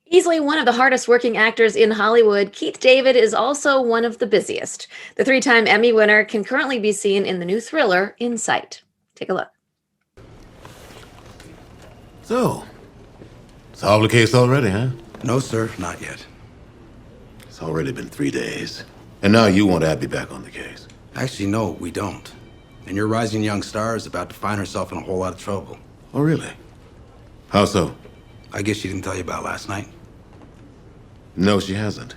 Easily one of the hardest working actors in Hollywood, Keith David is also one of the busiest. The three-time Emmy winner can currently be seen in the new thriller Insight. Take a look. So, solved the case already, huh? No, sir, not yet. It's already been 3 days. And now you want Abby back on the case. Actually, no, we don't. And your rising young star is about to find herself in a whole lot of trouble. Oh, really? How so? I guess she didn't tell you about last night. No, she hasn't.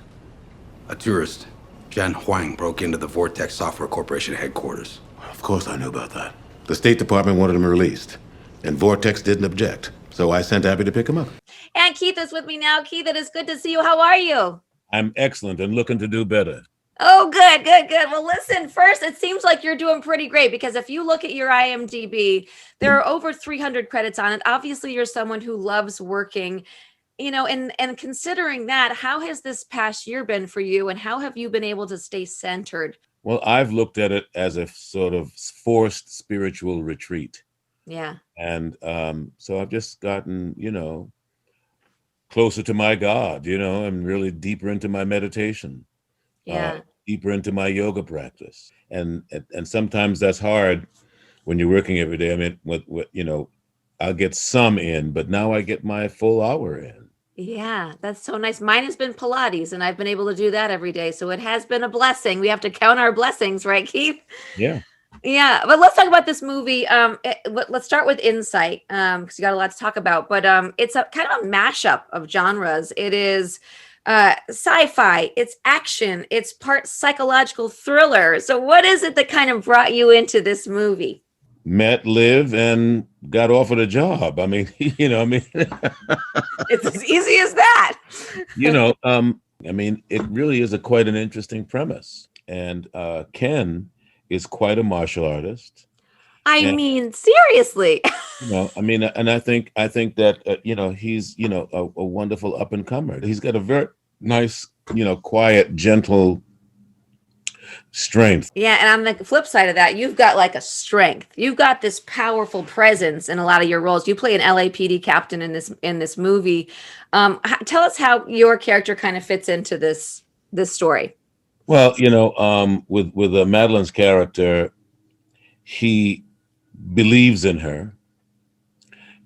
A tourist, Jen Huang, broke into the Vortex Software Corporation headquarters. Of course I knew about that. The State Department wanted him released, and Vortex didn't object. So I sent Abby to pick him up. And Keith is with me now. Keith, it is good to see you. How are you? I'm excellent and looking to do better. Oh, good, good, good. Well, listen, first, it seems like you're doing pretty great because if you look at your IMDb, there are over 300 credits on it. Obviously, you're someone who loves working, and considering that, how has this past year been for you and how have you been able to stay centered? Well, I've looked at it as a sort of forced spiritual retreat. Yeah. And so I've just gotten, closer to my God, and really deeper into my meditation. Yeah. Deeper into my yoga practice. And sometimes that's hard when you're working every day. I mean, I'll get some in, but now I get my full hour in. Yeah, that's so nice. Mine has been Pilates, and I've been able to do that every day. So it has been a blessing. We have to count our blessings, right, Keith? Yeah. Yeah, but let's talk about this movie. Let's start with Insight, because you got a lot to talk about. But it's a kind of a mashup of genres. It is sci-fi, it's action, it's part psychological thriller. So what is it that kind of brought you into this movie? Met Liv and got offered a job. I mean, It's as easy as that. it really is quite an interesting premise. And Ken is quite a martial artist. I mean, seriously. And I think that he's a wonderful up and comer. He's got a very nice, quiet, gentle strength. Yeah, and on the flip side of that, you've got like a strength. You've got this powerful presence in a lot of your roles. You play an LAPD captain in this movie. Tell us how your character kind of fits into this story. Well, with Madeline's character, he believes in her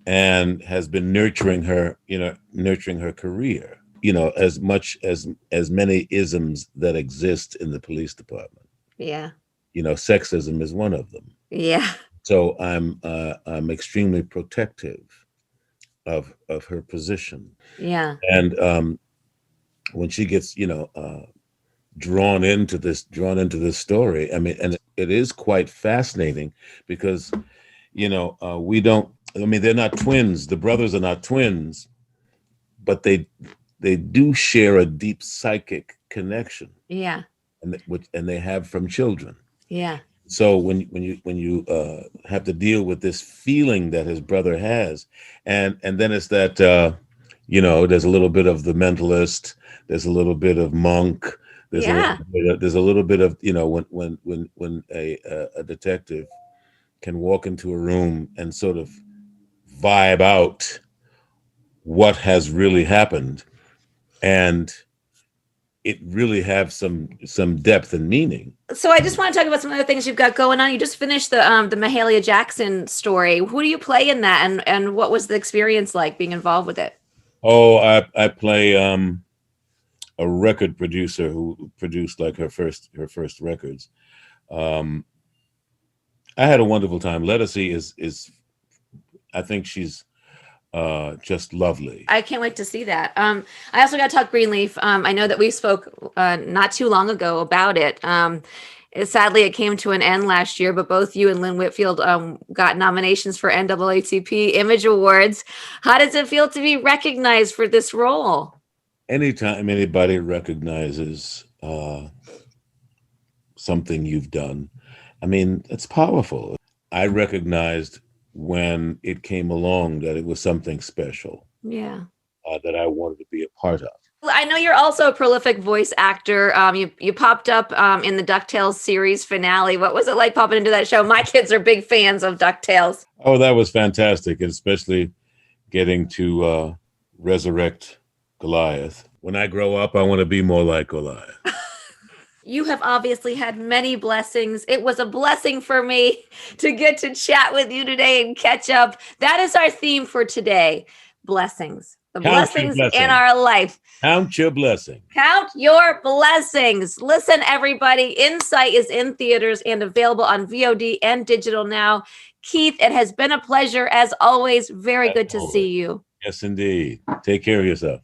and has been nurturing her career, as much as many isms that exist in the police department. Yeah. Sexism is one of them. Yeah. So I'm extremely protective of her position. Yeah. And when she gets, drawn into this story, I mean, and it is quite fascinating because, they're not twins. The brothers are not twins, but they do share a deep psychic connection. Yeah. And they have from children. Yeah. So when you have to deal with this feeling that his brother has, and then it's that there's a little bit of the mentalist, there's a little bit of monk, there's a little bit of when a detective can walk into a room and sort of vibe out what has really happened, and it really have some depth and meaning. So I just want to talk about some other things you've got going on. You just finished the Mahalia Jackson story. Who do you play in that, and what was the experience like being involved with it? Oh, I play a record producer who produced like her first records. I had a wonderful time. Lettucey is I think she's just lovely. I can't wait to see that. I also got to talk Greenleaf. I know that we spoke not too long ago about it. Sadly, it came to an end last year, but both you and Lynn Whitfield got nominations for NAACP Image Awards. How does it feel to be recognized for this role? Anytime anybody recognizes something you've done, I mean, it's powerful. I recognized when it came along that it was something special. Yeah. That I wanted to be a part of. I know you're also a prolific voice actor. You popped up in the DuckTales series finale. What was it like popping into that show? My kids are big fans of DuckTales. Oh, that was fantastic, and especially getting to resurrect Goliath. When I grow up, I want to be more like Goliath. You have obviously had many blessings. It was a blessing for me to get to chat with you today and catch up. That is our theme for today. Blessings. The Count your blessings in blessings. our life. Count your blessing. Count your blessings. Listen, everybody, Insight is in theaters and available on VOD and digital now. Keith, it has been a pleasure as always. Very good to see you. Yes, indeed. Take care of yourself.